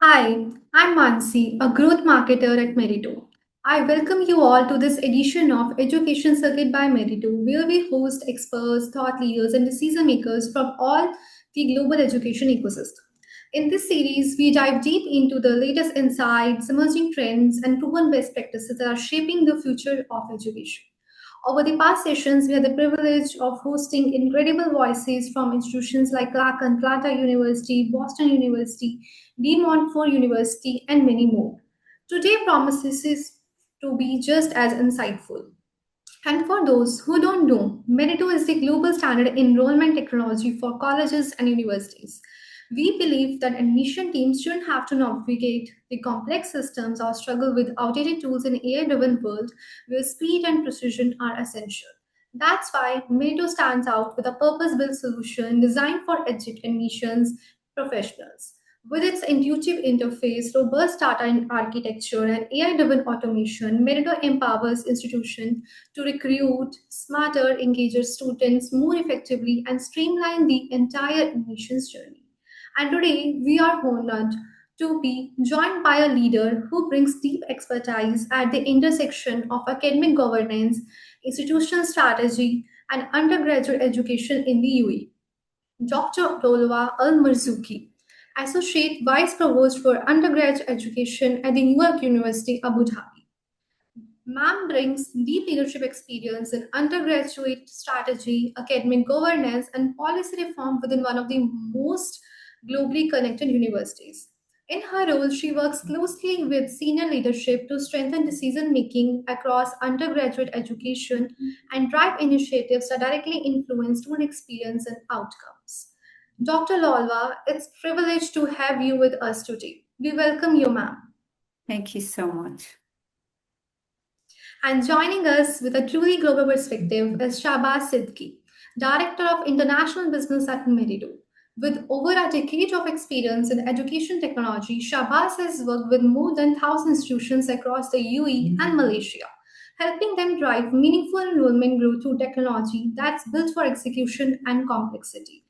Hi, I'm Mansi, a growth marketer at Meritto. I welcome you all to this edition of Education Circuit by Meritto, where we host experts, thought leaders, and decision makers from all the global education ecosystem. In this series, we dive deep into the latest insights, emerging trends, and proven best practices that are shaping the future of education. Over the past sessions, we had the privilege of hosting incredible voices from institutions like Atlanta University, Boston University, De Montfort University, and many more. Today promises to be just as insightful. And for those who don't know, Meritto is the global standard enrollment technology for colleges and universities. We believe that admission teams shouldn't have to navigate the complex systems or struggle with outdated tools in an AI-driven world where speed and precision are essential. That's why Meritto stands out with a purpose-built solution designed for admissions professionals. With its intuitive interface, robust data and architecture, and AI-driven automation, Meritto empowers institutions to recruit smarter, engaged students more effectively and streamline the entire admissions journey. And today we are honored to be joined by a leader who brings deep expertise at the intersection of academic governance, institutional strategy, and undergraduate education in the UAE. Dr. Lolowa AlMarzooqi, Associate Vice Provost for Undergraduate Education at the New York University Abu Dhabi. Ma'am brings deep leadership experience in undergraduate strategy, academic governance, and policy reform within one of the most globally connected universities. In her role, she works closely with senior leadership to strengthen decision making across undergraduate education and drive initiatives that directly influence student experience and outcomes. Dr. Lolwa, it's a privilege to have you with us today. We welcome you, ma'am. Thank you so much. And joining us with a truly global perspective is Shahbaz Siddiqui, Director of International Business at Meritto. With over a decade of experience in education technology, Shahbaz has worked with more than 1,000 institutions across the UAE and Malaysia, helping them drive meaningful enrollment growth through technology that's built for execution and complexity.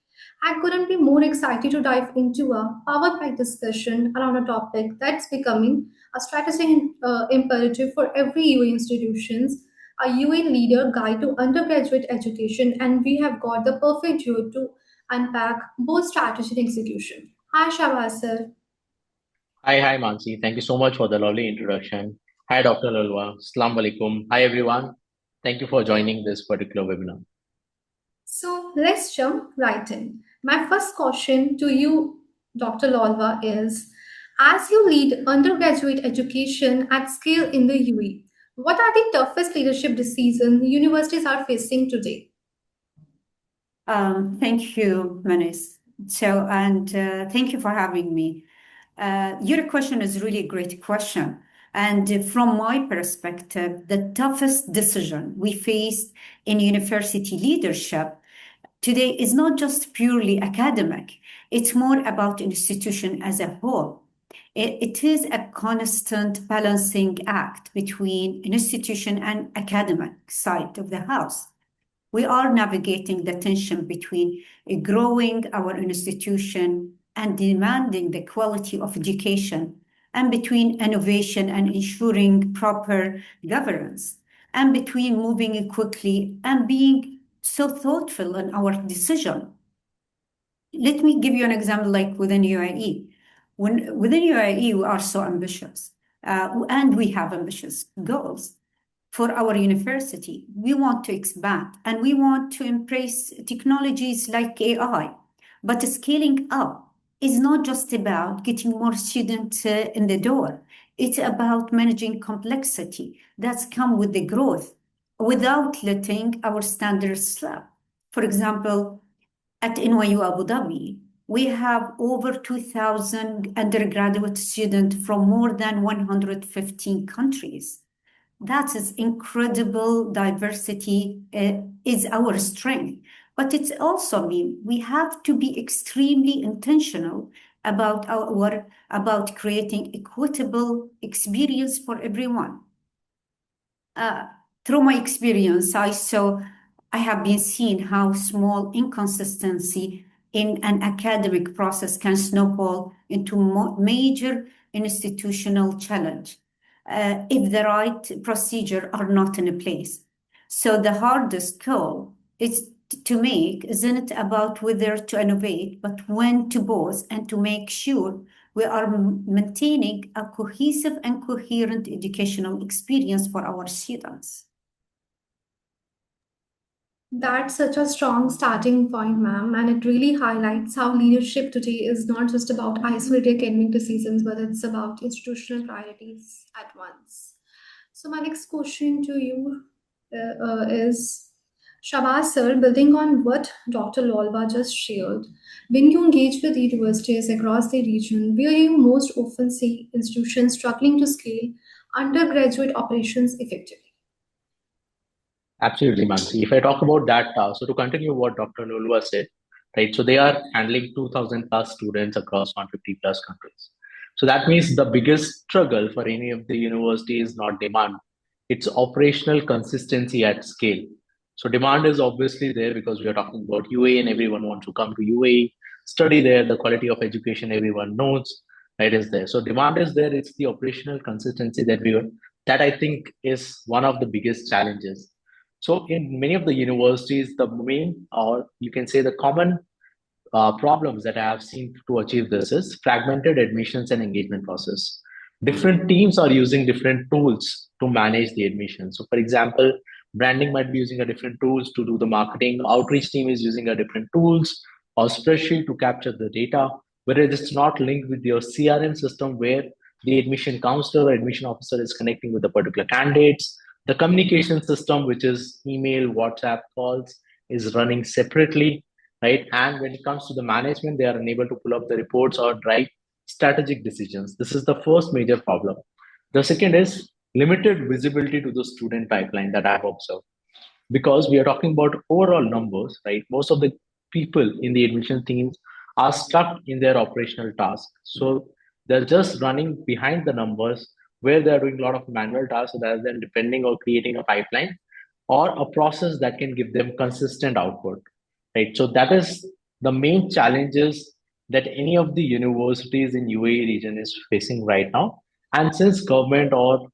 I couldn't be more excited to dive into a power pack discussion around a topic that's becoming a strategic imperative for every UA institutions, a UA leader guide to undergraduate education, and we have got the perfect duo to unpack both strategy and execution. Hi, Shabazz sir. Hi, Mansi. Thank you so much for the lovely introduction. Hi, Dr. Lalwa. Assalamu alaikum. Hi, everyone. Thank you for joining this particular webinar. So let's jump right in. My first question to you, Dr. Lolwa, is as you lead undergraduate education at scale in the UAE, what are the toughest leadership decisions universities are facing today? Thank you, Manis. Thank you for having me. Your question is really a great question. And from my perspective, the toughest decision we face in university leadership today is not just purely academic. It's more about institution as a whole. It is a constant balancing act between institution and academic side of the house. We are navigating the tension between growing our institution and demanding the quality of education, and between innovation and ensuring proper governance, and between moving quickly and being so thoughtful in our decision. Let me give you an example like within UAE. Within UAE, we are so ambitious and we have ambitious goals for our university. We want to expand and we want to embrace technologies like AI. But scaling up is not just about getting more students in the door. It's about managing complexity that's come with the growth without letting our standards slip. For example, at NYU Abu Dhabi, we have over 2,000 undergraduate students from more than 115 countries. That is incredible diversity is our strength. But it's also mean we have to be extremely intentional about creating equitable experience for everyone. Through my experience, I have been seeing how small inconsistency in an academic process can snowball into major institutional challenge if the right procedure are not in place. So the hardest call is to make isn't about whether to innovate, but when to pause and to make sure we are maintaining a cohesive and coherent educational experience for our students. That's such a strong starting point, ma'am, and it really highlights how leadership today is not just about isolated academic decisions, but it's about institutional priorities at once. So, my next question to you is Shabazz sir, building on what Dr. Lolwa just shared, when you engage with universities across the region, where you most often see institutions struggling to scale undergraduate operations effectively? Absolutely, Mansi. If I talk about that, so to continue what Dr. Lolwa said, right? So they are handling 2,000 plus students across 150 plus countries. So that means the biggest struggle for any of the university is not demand, it's operational consistency at scale. So demand is obviously there because we are talking about UAE and everyone wants to come to UAE, study there, the quality of education everyone knows, right, is there. So demand is there, it's the operational consistency that I think is one of the biggest challenges. So in many of the universities, the main, or you can say the common problems that I have seen to achieve this is fragmented admissions and engagement process. Different teams are using different tools to manage the admission. So, for example, branding might be using a different tools to do the marketing. Outreach team is using a different tools or spreadsheet to capture the data, whereas it's not linked with your CRM system where the admission counselor or admission officer is connecting with the particular candidates. The communication system, which is email, WhatsApp calls, is running separately, right? And when it comes to the management, they are unable to pull up the reports or drive strategic decisions. This is the first major problem. The second is limited visibility to the student pipeline that I've observed. Because we are talking about overall numbers, right? Most of the people in the admission teams are stuck in their operational tasks. So they're just running behind the numbers where they're doing a lot of manual tasks rather than depending or creating a pipeline or a process that can give them consistent output, right? So that is the main challenges that any of the universities in UAE region is facing right now. And since government or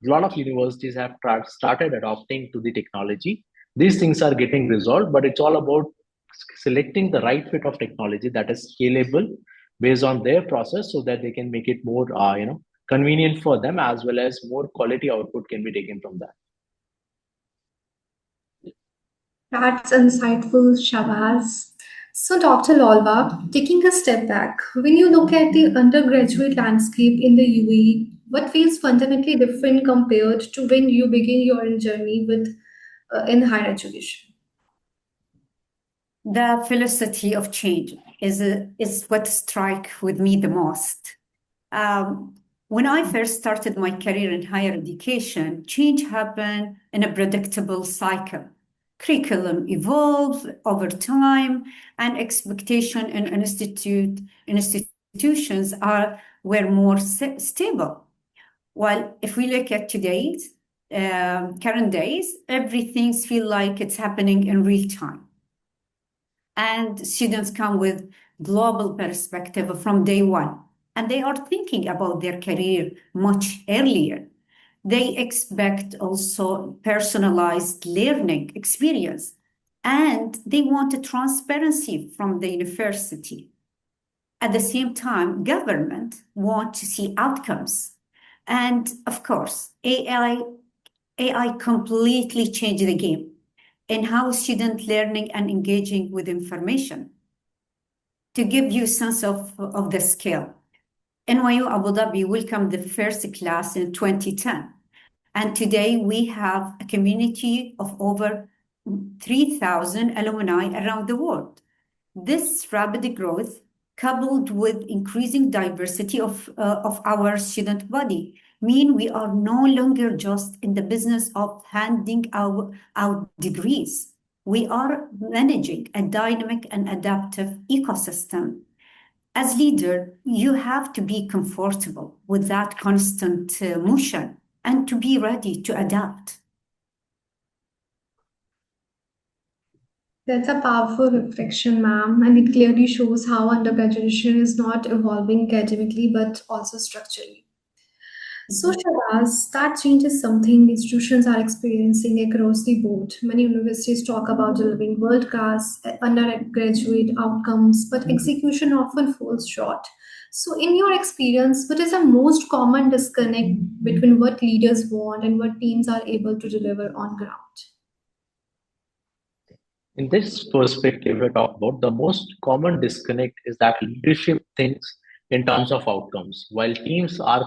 a lot of universities have started adopting to the technology, these things are getting resolved, but it's all about selecting the right fit of technology that is scalable based on their process so that they can make it more convenient for them, as well as more quality output can be taken from that. That's insightful, Shabazz. So, Dr. Lolwa, taking a step back, when you look at the undergraduate landscape in the UAE, what feels fundamentally different compared to when you begin your journey with in higher education? The philosophy of change is what strike with me the most. When I first started my career in higher education, change happened in a predictable cycle. Curriculum evolved over time, and expectation in institutions were more stable. While if we look at today's current days, everything feels like it's happening in real time. And students come with global perspective from day one, and they are thinking about their career much earlier. They expect also personalized learning experience, and they want a transparency from the university. At the same time, government want to see outcomes. And of course, AI completely changed the game in how student learning and engaging with information. To give you a sense of the scale, NYU Abu Dhabi welcomed the first class in 2010. And today we have a community of over 3,000 alumni around the world. This rapid growth, coupled with increasing diversity of our student body, mean we are no longer just in the business of handing out degrees. We are managing a dynamic and adaptive ecosystem. As leader, you have to be comfortable with that constant motion and to be ready to adapt. That's a powerful reflection, ma'am, and it clearly shows how undergraduation is not evolving academically but also structurally. So, Shabazz, that change is something institutions are experiencing across the board. Many universities talk about delivering world class undergraduate outcomes, but execution often falls short. So, in your experience, what is the most common disconnect between what leaders want and what teams are able to deliver on ground? In this perspective, we talk about the most common disconnect is that leadership thinks in terms of outcomes, while teams are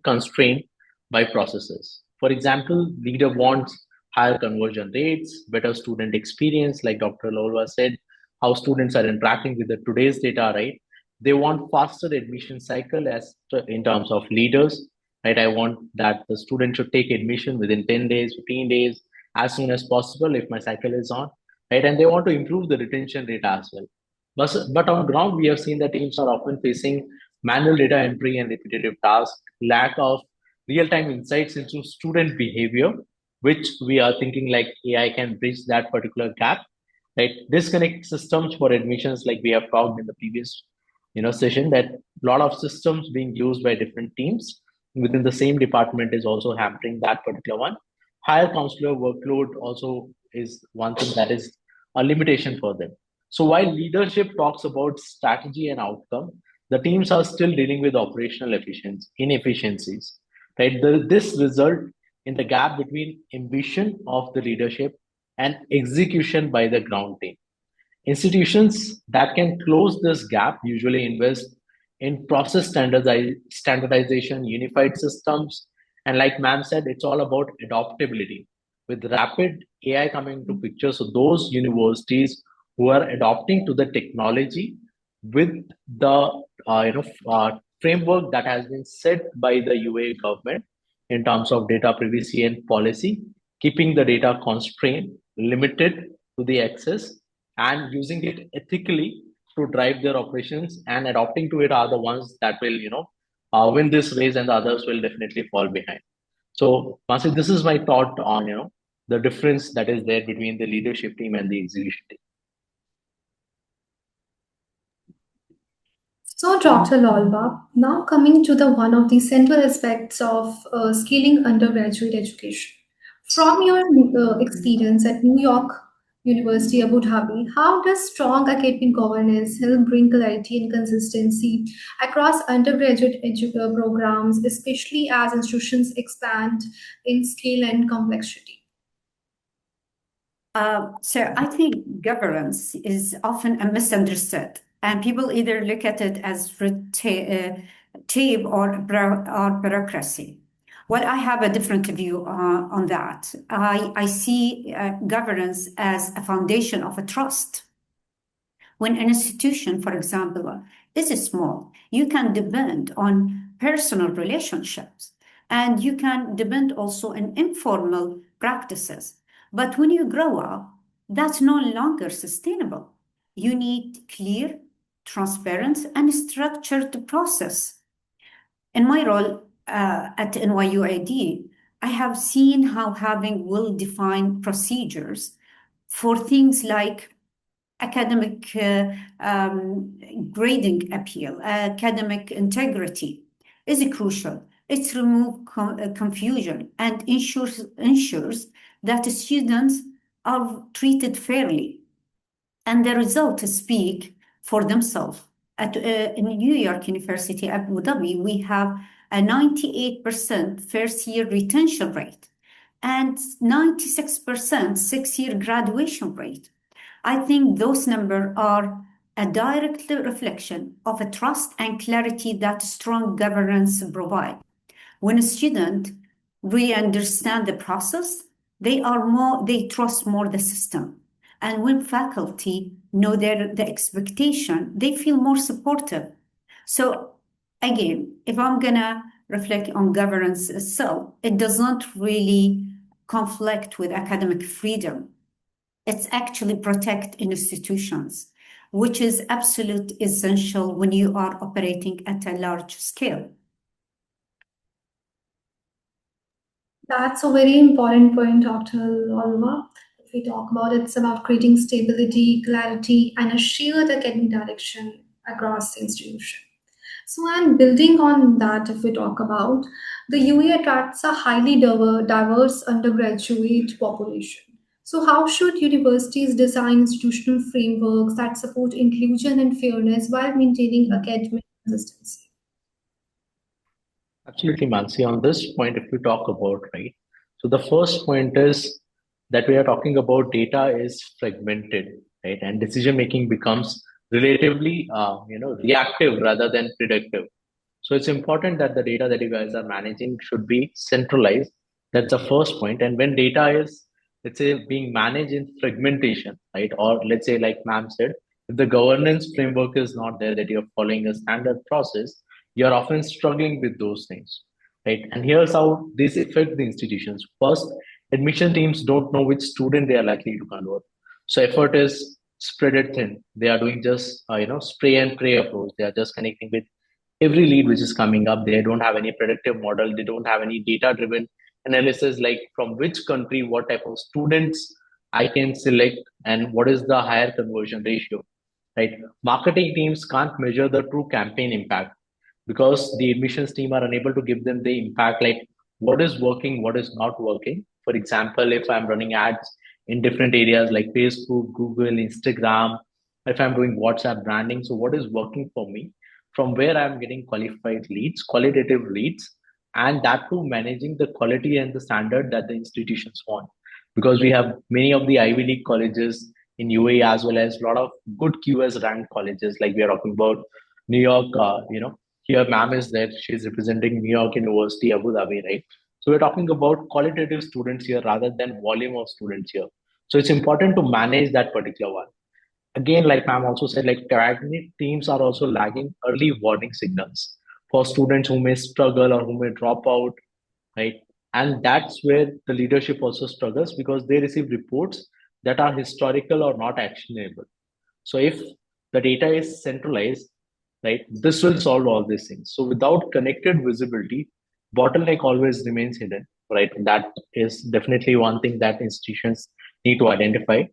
constrained by processes. For example, leader wants higher conversion rates, better student experience, like Dr. Lolowa said, how students are interacting with the today's data, right? They want faster admission cycle as in terms of leaders, right? I want that the student should take admission within 10 days, 15 days, as soon as possible if my cycle is on, right? And they want to improve the retention rate as well. But on ground, we have seen that teams are often facing manual data entry and repetitive tasks, lack of real-time insights into student behavior, which we are thinking like AI can bridge that particular gap, right? Disconnect systems for admissions, like we have talked in the previous, session, that a lot of systems being used by different teams within the same department is also hampering that particular one. Higher counselor workload also is one thing that is a limitation for them. So while leadership talks about strategy and outcome, the teams are still dealing with operational inefficiencies. Right? This result in the gap between ambition of the leadership and execution by the ground team. Institutions that can close this gap usually invest in process standardization, unified systems, and like ma'am said, it's all about adaptability. With rapid AI coming into picture, so those universities who are adopting to the technology with the framework that has been set by the UAE government in terms of data privacy and policy, keeping the data constrained, limited to the access, and using it ethically to drive their operations and adopting to it are the ones that will win this race, and the others will definitely fall behind. So Masi, this is my thought on the difference that is there between the leadership team and the execution team. So, Dr. Lolba, now coming to the one of the central aspects of scaling undergraduate education. From your experience at New York University Abu Dhabi, how does strong academic governance help bring clarity and consistency across undergraduate programs, especially as institutions expand in scale and complexity? So I think governance is often a misunderstood, and people either look at it as tape or bureaucracy. Well, I have a different view on that. I see governance as a foundation of a trust. When an institution, for example, is small, you can depend on personal relationships, and you can depend also on informal practices. But when you grow up, that's no longer sustainable. You need clear, transparent, and structured process. In my role at NYU AD, I have seen how having well-defined procedures for things like academic grading appeal, academic integrity is crucial. It removes confusion and ensures that students are treated fairly, and the results speak for themselves. In New York University Abu Dhabi, we have a 98% first-year retention rate and 96% six-year graduation rate. I think those numbers are a direct reflection of a trust and clarity that strong governance provide. When a student really understand the process, they trust more the system. And when faculty know the expectation, they feel more supportive. So again, if I'm gonna reflect on governance itself, it doesn't really conflict with academic freedom. It's actually protect institutions, which is absolute essential when you are operating at a large scale. That's a very important point, Dr. Alma. we talk about, it's about creating stability, clarity, and a shared academic direction across the institution. So, and building on that, if we talk about, the UAE attracts a highly diverse undergraduate population. So, how should universities design institutional frameworks that support inclusion and fairness while maintaining academic consistency? Absolutely, Mansi. On this point, if we talk about, right, so the first point is that we are talking about data is fragmented, right, and decision making becomes relatively, reactive rather than predictive. So it's important that the data that you guys are managing should be centralized. That's the first point. And when data is, let's say, being managed in fragmentation, right, or let's say, like ma'am said, if the governance framework is not there, that you're following a standard process, you're often struggling with those things, right? And here's how this affect the institutions. First, admission teams don't know which student they are likely to convert. So effort is spread it thin. They are doing just spray and pray approach. They are just connecting with every lead which is coming up. They don't have any predictive model. They don't have any data driven analysis like from which country, what type of students I can select, and what is the higher conversion ratio, right? Marketing teams can't measure the true campaign impact because the admissions team are unable to give them the impact like what is working, what is not working. For example, if I'm running ads in different areas like Facebook, Google, Instagram, if I'm doing WhatsApp branding, so what is working for me, from where I'm getting qualified leads, qualitative leads, and that too managing the quality and the standard that the institutions want. Because we have many of the Ivy League colleges in UAE as well as a lot of good QS ranked colleges, like we are talking about New York, here ma'am is there, she's representing New York University, Abu Dhabi, right? So we're talking about qualitative students here rather than volume of students here. So it's important to manage that particular one. Again, like ma'am also said, like academic teams are also lagging early warning signals for students who may struggle or who may drop out, right? And that's where the leadership also struggles because they receive reports that are historical or not actionable. So if the data is centralized, right, this will solve all these things. So without connected visibility, bottleneck always remains hidden, right? That is definitely one thing that institutions need to identify.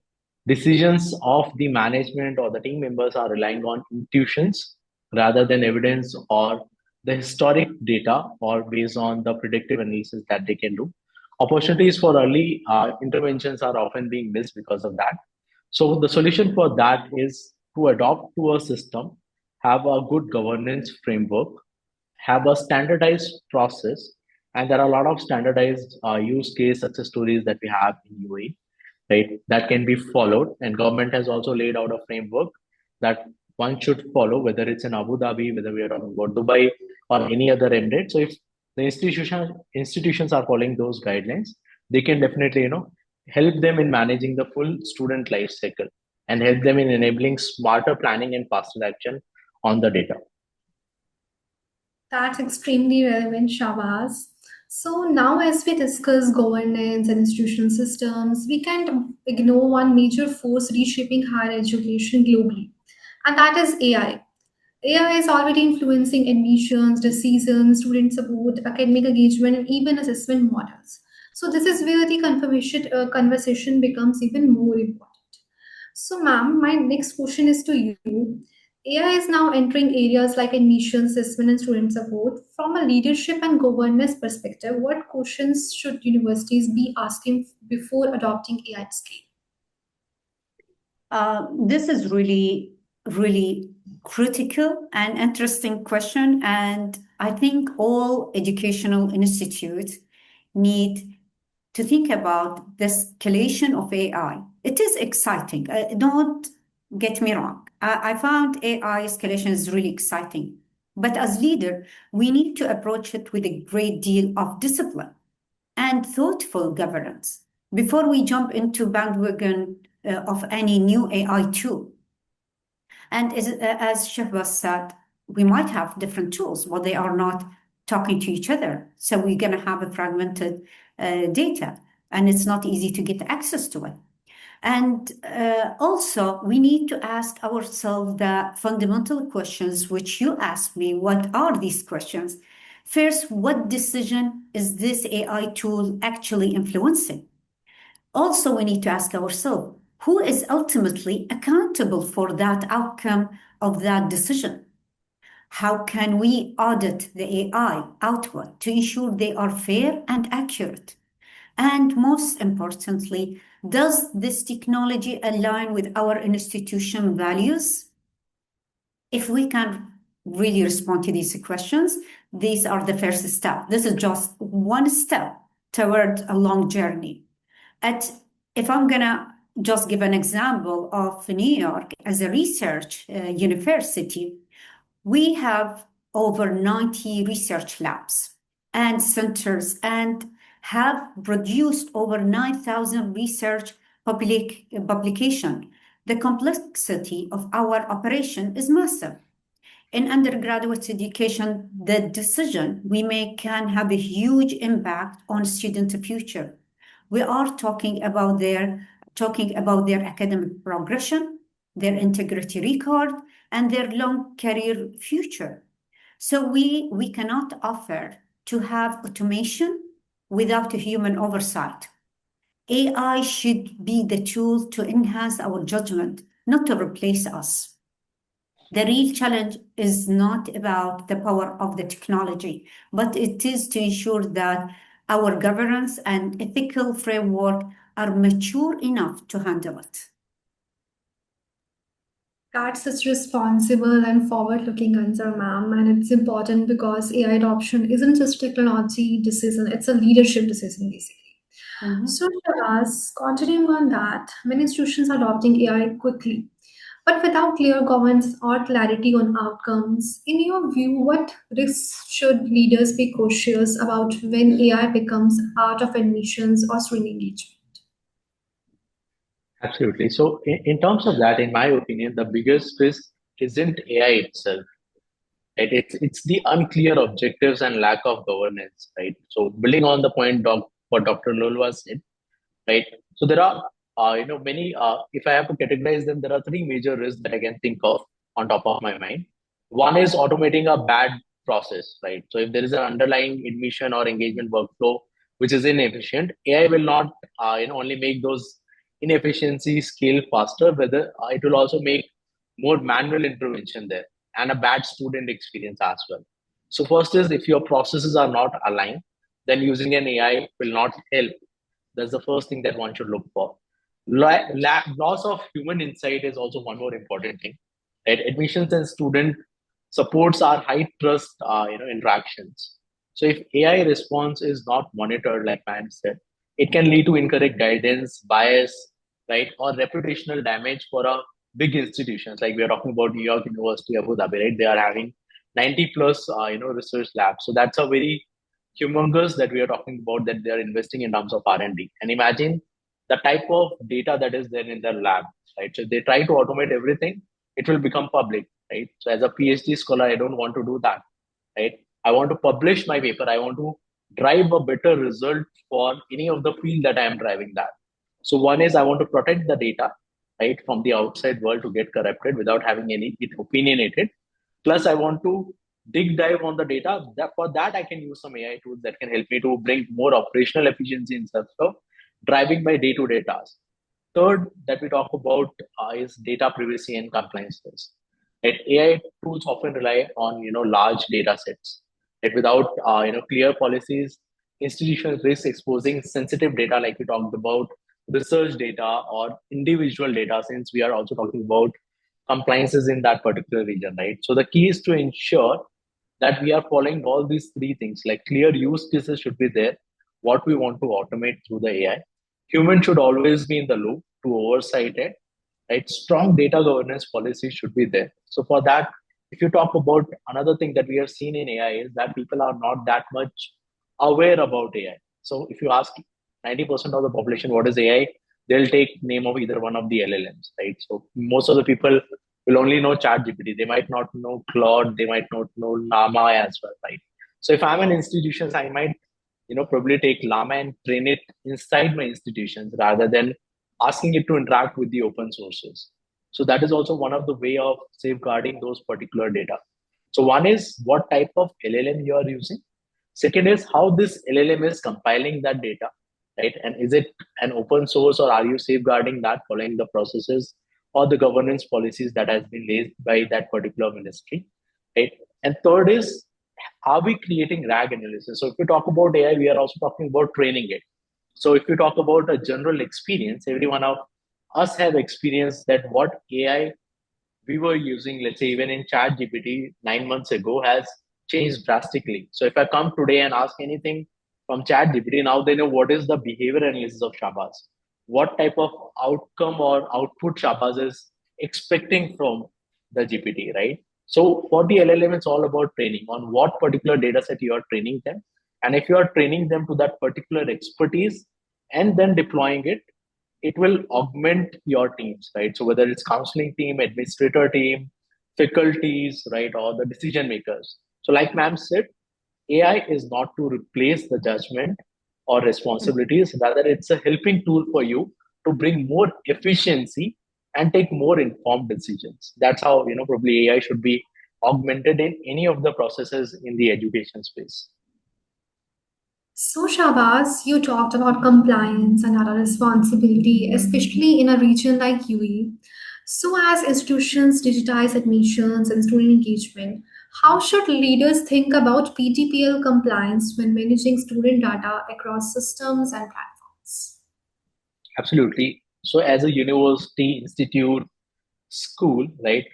Decisions of the management or the team members are relying on intuitions rather than evidence or the historic data or based on the predictive analysis that they can do. Opportunities for early interventions are often being missed because of that. So the solution for that is to adopt to a system, have a good governance framework, have a standardized process, and there are a lot of standardized use case success stories that we have in UAE, right? That can be followed, and government has also laid out a framework that one should follow, whether it's in Abu Dhabi, whether we are talking about Dubai or any other emirate. So if the institutions are following those guidelines, they can definitely help them in managing the full student life cycle and help them in enabling smarter planning and faster action on the data. That's extremely relevant, Shabaz. So now, as we discuss governance and institutional systems, we can't ignore one major force reshaping higher education globally, and that is AI. AI is already influencing admissions, decisions, student support, academic engagement, and even assessment models. So this is where the conversation becomes even more important. So, ma'am, my next question is to you. AI is now entering areas like admissions, assessment, and student support. From a leadership and governance perspective, what questions should universities be asking before adopting AI at scale? This is really, really critical and interesting question. And I think all educational institutes need to think about the escalation of AI. It is exciting. Don't get me wrong. I found AI escalation is really exciting. But as leader, we need to approach it with a great deal of discipline and thoughtful governance before we jump into bandwagon of any new AI tool. And as Shahbaz said, we might have different tools, but they are not talking to each other. So we're going to have a fragmented data, and it's not easy to get access to it. And also, we need to ask ourselves the fundamental questions, which you asked me. What are these questions? First, what decision is this AI tool actually influencing? Also, we need to ask ourselves, who is ultimately accountable for that outcome of that decision? How can we audit the AI output to ensure they are fair and accurate? And most importantly, does this technology align with our institution values? If we can really respond to these questions, these are the first step. This is just one step toward a long journey. If I'm gonna just give an example of New York as a research university, we have over 90 research labs and centers and have produced over 9,000 research publication. The complexity of our operation is massive. In undergraduate education, the decision we make can have a huge impact on student future. We are talking about their academic progression, their integrity record, and their long career future. So we cannot offer to have automation without a human oversight. AI should be the tool to enhance our judgment, not to replace us. The real challenge is not about the power of the technology, but it is to ensure that our governance and ethical framework are mature enough to handle it. That's such responsible and forward-looking answer, ma'am. And it's important because AI adoption isn't just a technology decision, it's a leadership decision, basically. So, Shiraz, continuing on that, many institutions are adopting AI quickly, but without clear governance or clarity on outcomes. In your view, what risks should leaders be cautious about when AI becomes part of admissions or student engagement? Absolutely. So, in terms of that, in my opinion, the biggest risk isn't AI itself, right? It's the unclear objectives and lack of governance, right? So, building on the point what Dr. Lolowa said, right? So, there are many. If I have to categorize them, there are three major risks that I can think of on top of my mind. One is automating a bad process, right? So, if there is an underlying admission or engagement workflow which is inefficient, AI will not only make those inefficiencies scale faster, whether it will also make more manual intervention there and a bad student experience as well. So first is, if your processes are not aligned, then using an AI will not help. That's the first thing that one should look for. Loss of human insight is also one more important thing. Right? Admissions and student supports are high trust interactions. So if AI response is not monitored, like man said, it can lead to incorrect guidance, bias, right, or reputational damage for a big institutions. Like we are talking about New York University, Abu Dhabi, right? They are having 90 plus research labs. So that's a very humongous that we are talking about, that they are investing in terms of R&D. And imagine the type of data that is there in their lab, right? So if they try to automate everything, it will become public, right? So as a PhD scholar, I don't want to do that, right? I want to publish my paper. I want to drive a better result for any of the field that I am driving that. So one is I want to protect the data, right, from the outside world to get corrupted without having any it opinionated. Plus, I want to dig dive on the data. For that, I can use some AI tools that can help me to bring more operational efficiency in terms of driving my day-to-day tasks. Third, that we talk about is data privacy and compliance risk. Right? AI tools often rely on large data sets. Right? Without clear policies, institutions risk exposing sensitive data, like we talked about research data or individual data, since we are also talking about compliances in that particular region, right? So the key is to ensure that we are following all these three things, like clear use cases should be there, what we want to automate through the AI. Human should always be in the loop to oversight it, right? Strong data governance policy should be there. So for that, if you talk about another thing that we have seen in AI is that people are not that much aware about AI. So if you ask 90% of the population what is AI, they'll take name of either one of the LLMs, right? So most of the people will only know ChatGPT. They might not know Claude. They might not know Llama as well, right? So if I'm an institution, I might probably take Llama and train it inside my institutions rather than asking it to interact with the open sources. So that is also one of the way of safeguarding those particular data. So one is what type of LLM you are using. Second is how this LLM is compiling that data, right? And is it an open source, or are you safeguarding that, following the processes or the governance policies that has been laid by that particular ministry, right? And third is, are we creating RAG analysis? So if we talk about AI, we are also talking about training it. So if we talk about a general experience, every one of us have experienced that what AI we were using, let's say even in chat GPT 9 months ago, has changed drastically. So if I come today and ask anything from chat GPT, now they know what is the behavior analysis of Shabazz, what type of outcome or output Shabazz is expecting from the GPT, right? So for the LLM, it's all about training on what particular data set you are training them. And if you are training them to that particular expertise and then deploying it, it will augment your teams, right? So whether it's counseling team, administrator team, faculties, right, or the decision makers. So like ma'am said, AI is not to replace the judgment or responsibilities. Rather, it's a helping tool for you to bring more efficiency and take more informed decisions. That's how, probably AI should be augmented in any of the processes in the education space. So, Shabazz, you talked about compliance and our responsibility, especially in a region like UAE. So, as institutions digitize admissions and student engagement, how should leaders think about PTPL compliance when managing student data across systems and platforms? Absolutely. So as a university, institute, school, right,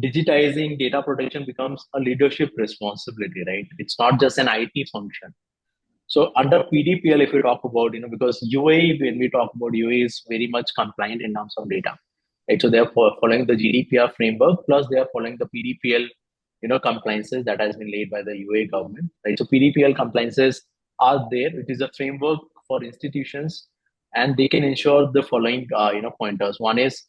digitizing data protection becomes a leadership responsibility, right? It's not just an IT function. So under PDPL, if we talk about, because UAE, when we talk about UAE is very much compliant in terms of data, right? So they're following the GDPR framework, plus they are following the PDPL, compliances that has been laid by the UAE government, right? So PDPL compliances are there. It is a framework for institutions, and they can ensure the following, pointers. One is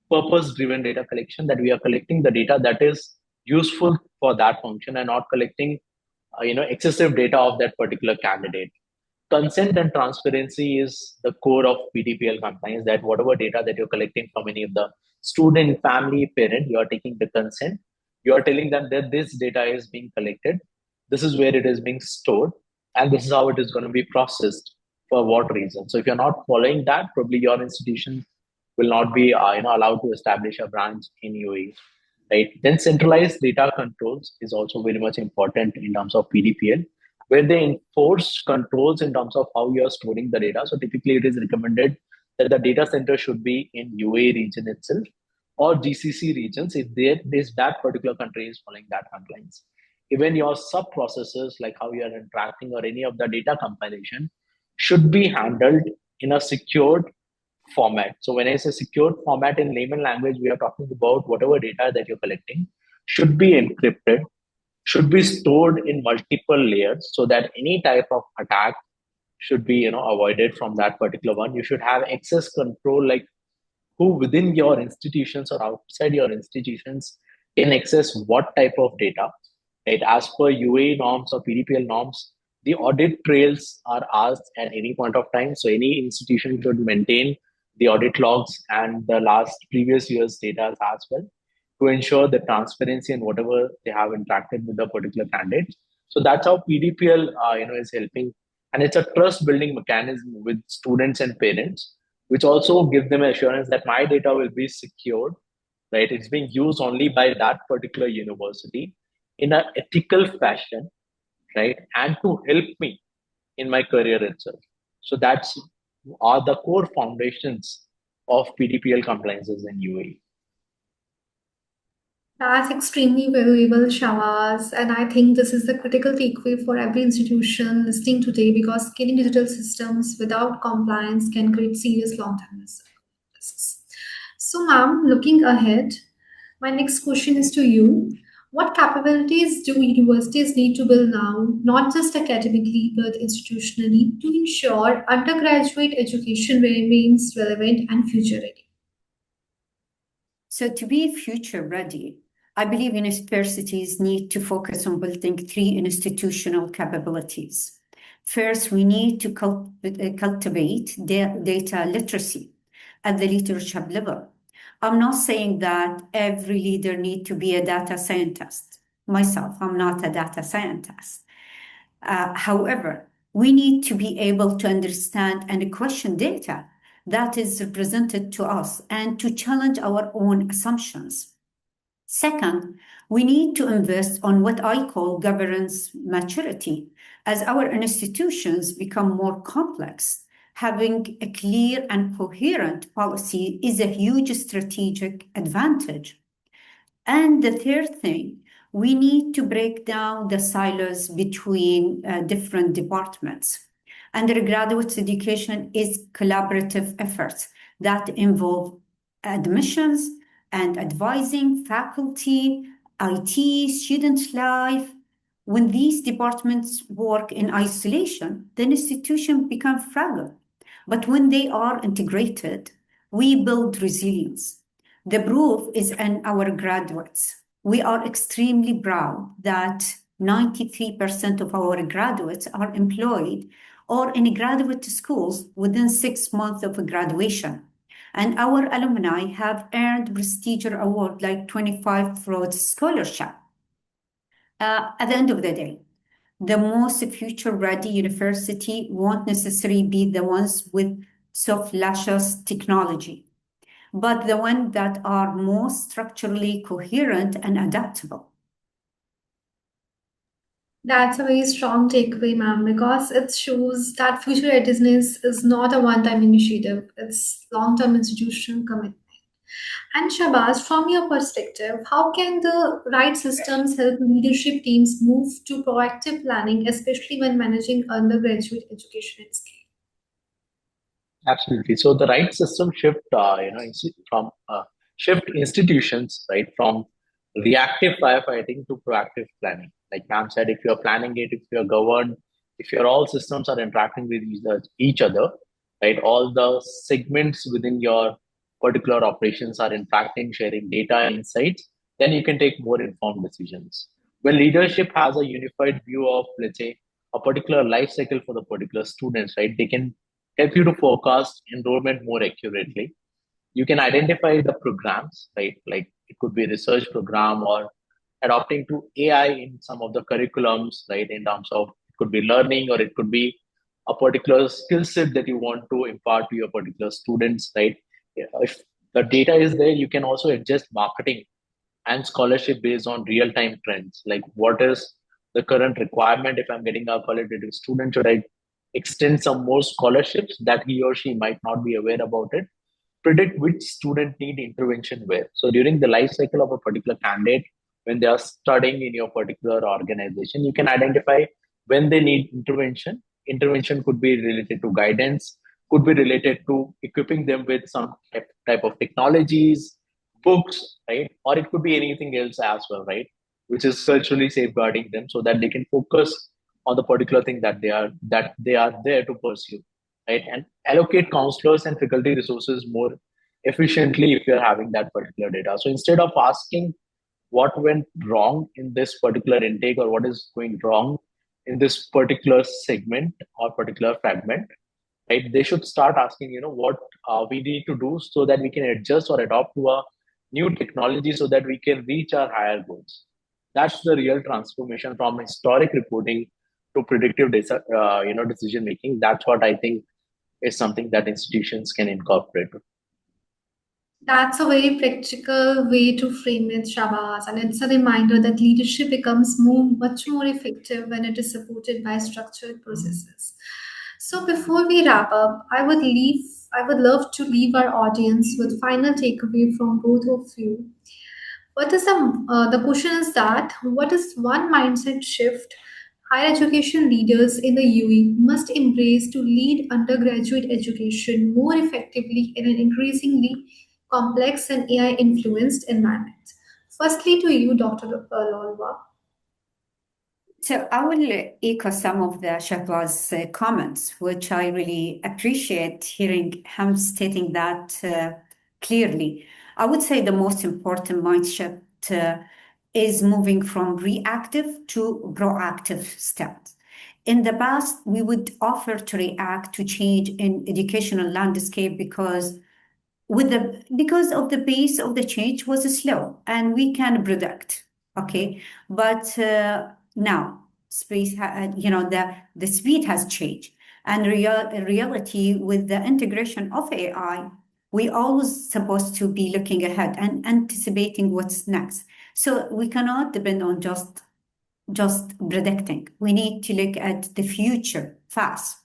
purpose-driven data collection, that we are collecting the data that is useful for that function and not collecting excessive data of that particular candidate. Consent and transparency is the core of PDPL compliance, that whatever data that you're collecting from any of the student, family, parent, you are taking the consent. You are telling them that this data is being collected, this is where it is being stored, and this is how it is going to be processed, for what reason. So if you're not following that, probably your institution will not be allowed to establish a branch in UAE, right? Then centralized data controls is also very much important in terms of PDPL, where they enforce controls in terms of how you are storing the data. So typically, it is recommended that the data center should be in UAE region itself or GCC regions if that particular country is following that compliance. Even your sub processes, like how you are interacting or any of the data compilation, should be handled in a secured format. So when I say secured format in layman language, we are talking about whatever data that you're collecting should be encrypted, should be stored in multiple layers, so that any type of attack should be avoided from that particular one. You should have access control, like who within your institutions or outside your institutions can access what type of data. Right? As per UA norms or PDPL norms, the audit trails are asked at any point of time. So any institution should maintain the audit logs and the last previous year's data as well, to ensure the transparency and whatever they have interacted with the particular candidate. So that's how PDPL is helping, and it's a trust building mechanism with students and parents, which also give them assurance that my data will be secured, right? It's being used only by that particular university in an ethical fashion, right? And to help me in my career itself. So that's are the core foundations of PDPL compliances in UAE. That's extremely valuable, Shawaz, and I think this is the critical takeaway for every institution listening today, because scaling digital systems without compliance can create serious long-term risks. So, ma'am, looking ahead, my next question is to you. What capabilities do universities need to build now, not just academically but institutionally, to ensure undergraduate education remains relevant and future ready? So to be future ready, I believe universities need to focus on building three institutional capabilities. First, we need to cultivate data literacy at the leadership level. I'm not saying that every leader needs to be a data scientist. Myself, I'm not a data scientist. However, We need to be able to understand and question data that is presented to us and to challenge our own assumptions. Second, we need to invest on what I call governance maturity. As our institutions become more complex, having a clear and coherent policy is a huge strategic advantage. And the third thing, we need to break down the silos between different departments. Undergraduate education is collaborative efforts that involve admissions and advising, faculty, IT, student life. When these departments work in isolation, the institution becomes fragile. But when they are integrated, we build resilience. The proof is in our graduates. We are extremely proud that 93% of our graduates are employed or in graduate schools within 6 months of graduation. And our alumni have earned prestigious awards like 25 Rhodes Scholarship. At the end of the day, the most future-ready university won't necessarily be the ones with so flashes technology, but the ones that are most structurally coherent and adaptable. That's a very strong takeaway, ma'am, because it shows that future readiness is not a one-time initiative, it's long-term institutional commitment. And Shabazz, from your perspective, how can the right systems help leadership teams move to proactive planning, especially when managing undergraduate education at scale? Absolutely. So the right system shift, from shift institutions, right, from reactive firefighting to proactive planning. Like Pam said, if you're planning it, if you're governed, if your all systems are interacting with each other, right, all the segments within your particular operations are interacting, sharing data and insights, then you can take more informed decisions. When leadership has a unified view of, let's say, a particular life cycle for the particular students, right, they can help you to forecast enrollment more accurately. You can identify the programs, right? Like it could be a research program or adopting to AI in some of the curriculums, right? In terms of it could be learning or it could be a particular skill set that you want to impart to your particular students, right? If the data is there, you can also adjust marketing and scholarship based on real time trends. Like what is the current requirement? If I'm getting a qualitative student, should I extend some more scholarships that he or she might not be aware about it? Predict which student need intervention where. So during the life cycle of a particular candidate, when they are studying in your particular organization, you can identify when they need intervention. Intervention could be related to guidance, could be related to equipping them with some type of technologies, books, right? Or it could be anything else as well, right? Which is culturally safeguarding them so that they can focus on the particular thing that they are there to pursue, right? And allocate counselors and faculty resources more efficiently if you're having that particular data. So instead of asking what went wrong in this particular intake or what is going wrong in this particular segment or particular fragment, right? They should start asking, what we need to do so that we can adjust or adopt to a new technology so that we can reach our higher goals. That's the real transformation from historic reporting to predictive decision making. That's what I think is something that institutions can incorporate. That's a very practical way to frame it, Shabazz, and it's a reminder that leadership becomes much more effective when it is supported by structured processes. So before we wrap up, I would love to leave our audience with final takeaway from both of you. The question is that what is one mindset shift higher education leaders in the UAE must embrace to lead undergraduate education more effectively in an increasingly complex and AI influenced environment? Firstly, to you, Dr. Lolwa. So I will echo some of the Shahbaz's comments, which I really appreciate hearing him stating that clearly. I would say the most important mindset is moving from reactive to proactive steps. In the past, we would offer to react to change in educational landscape because of the pace of the change was slow and we can predict. Okay, but now space, the speed has changed. And reality with the integration of AI, we always supposed to be looking ahead and anticipating what's next. So we cannot depend on just predicting. We need to look at the future fast.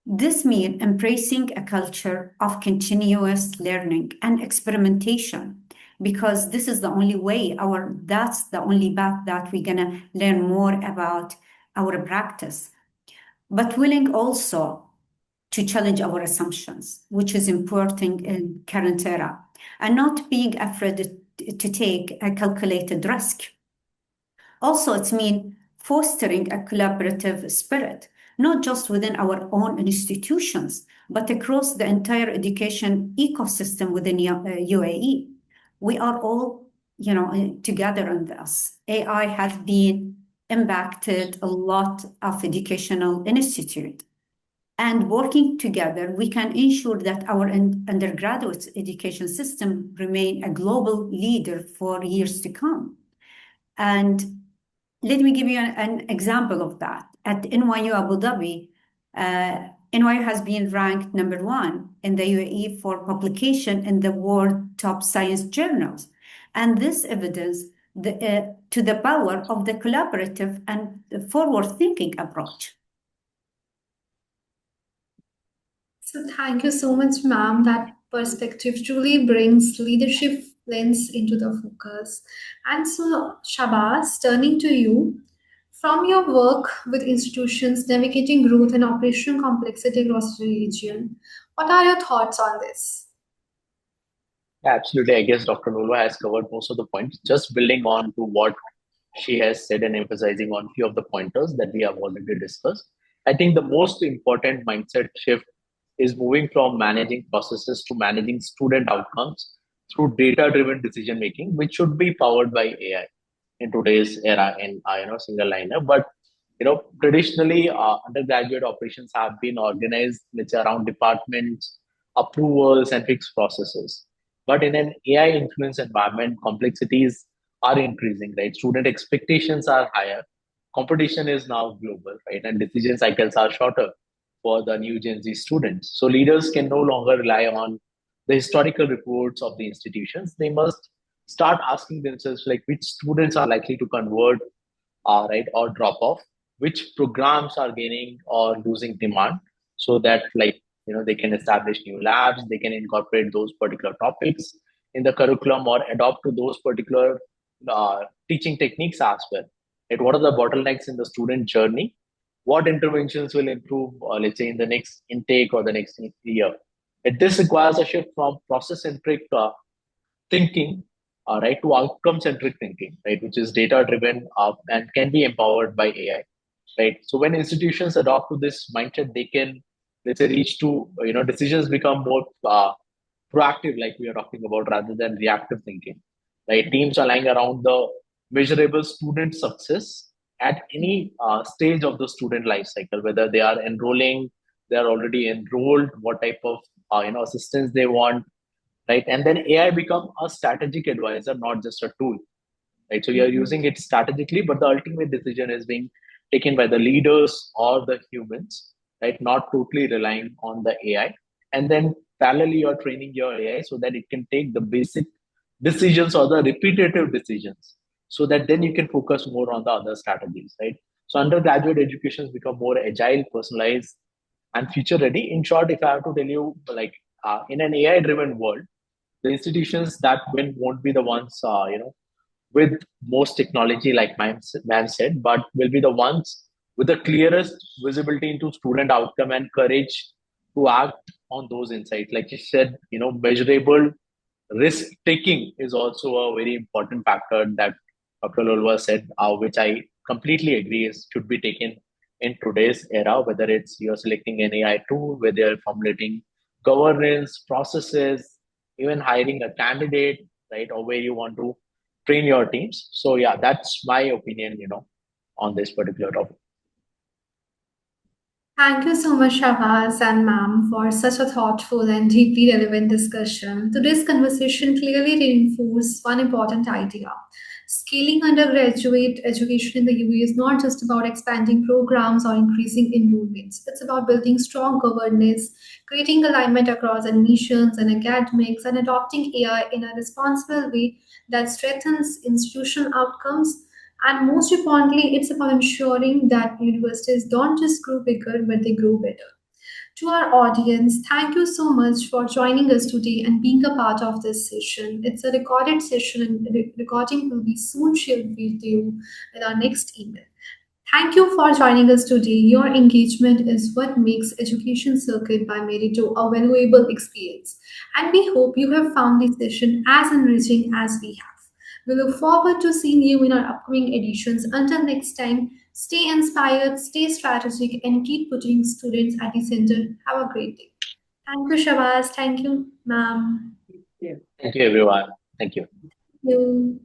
This means embracing a culture of continuous learning and experimentation, because this is the only way, that's the only path that we're gonna learn more about our practice. But willing also to challenge our assumptions, which is important in current era, and not being afraid to take a calculated risk. Also, it means fostering a collaborative spirit, not just within our own institutions, but across the entire education ecosystem within UAE. We are all, together on this. AI has been impacted a lot of educational institute. And working together, we can ensure that our undergraduate education system remain a global leader for years to come. And let me give you an example of that. At NYU Abu Dhabi, NYU has been ranked #1 in the UAE for publication in the world top science journals. And this evidence to the power of the collaborative and forward-thinking approach. So thank you so much, ma'am. That perspective truly brings leadership lens into the focus. And so, Shabazz, turning to you, from your work with institutions navigating growth and operational complexity across the region, what are your thoughts on this? Yeah, absolutely. I guess Dr. Lolowa has covered most of the points. Just building on to what she has said and emphasizing on few of the pointers that we have already discussed. I think the most important mindset shift is moving from managing processes to managing student outcomes through data-driven decision making, which should be powered by AI in today's era in single liner. But traditionally, undergraduate operations have been organized, let's say, around departments, approvals, and fixed processes. But in an AI influenced environment, complexities are increasing, right? Student expectations are higher. Competition is now global, right? And decision cycles are shorter for the new Gen Z students. So leaders can no longer rely on the historical reports of the institutions. They must start asking themselves, like, which students are likely to convert, right, or drop off, which programs are gaining or losing demand, so that, like, they can establish new labs, they can incorporate those particular topics in the curriculum or adopt to those particular teaching techniques as well. Right? What are the bottlenecks in the student journey? What interventions will improve, let's say, in the next intake or the next year? This requires a shift from process-centric thinking, right, to outcome-centric thinking, right, which is data-driven and can be empowered by AI, right? So when institutions adopt to this mindset, they can, let's say, reach to, decisions become more proactive, like we are talking about, rather than reactive thinking, right? Teams are lying around the measurable student success at any stage of the student life cycle, whether they are enrolling, they are already enrolled, what type of assistance they want, right? And then AI become a strategic advisor, not just a tool, right? So you're using it strategically, but the ultimate decision is being taken by the leaders or the humans, right? Not totally relying on the AI. And then parallelly, you're training your AI so that it can take the basic decisions or the repetitive decisions, so that then you can focus more on the other strategies, right? So undergraduate education has become more agile, personalized, and future ready. In short, if I have to tell you, like, in an AI driven world, the institutions that win won't be the ones, with most technology, like man said, but will be the ones with the clearest visibility into student outcome and courage to act on those insights. Like you said, measurable risk taking is also a very important factor that Dr. Lolowa said, which I completely agree is should be taken in today's era, whether it's you're selecting an AI tool, whether you're formulating governance, processes, even hiring a candidate, right, or where you want to train your teams. So yeah, that's my opinion, on this particular topic. Thank you so much, Shabazz and ma'am, for such a thoughtful and deeply relevant discussion. Today's conversation clearly reinforced one important idea. Scaling undergraduate education in the UAE is not just about expanding programs or increasing enrollments. It's about building strong governance, creating alignment across admissions and academics, and adopting AI in a responsible way that strengthens institutional outcomes. And most importantly, it's about ensuring that universities don't just grow bigger, but they grow better. To our audience, thank you so much for joining us today and being a part of this session. It's a recorded session, and recording will be soon shared with you in our next email. Thank you for joining us today. Your engagement is what makes Education Circuit by Meritto a valuable experience. And we hope you have found this session as enriching as we have. We look forward to seeing you in our upcoming editions. Until next time, stay inspired, stay strategic, and keep putting students at the center. Have a great day. Thank you, Shabazz. Thank you, ma'am. Yeah. Thank you, everyone. Thank you. Thank you.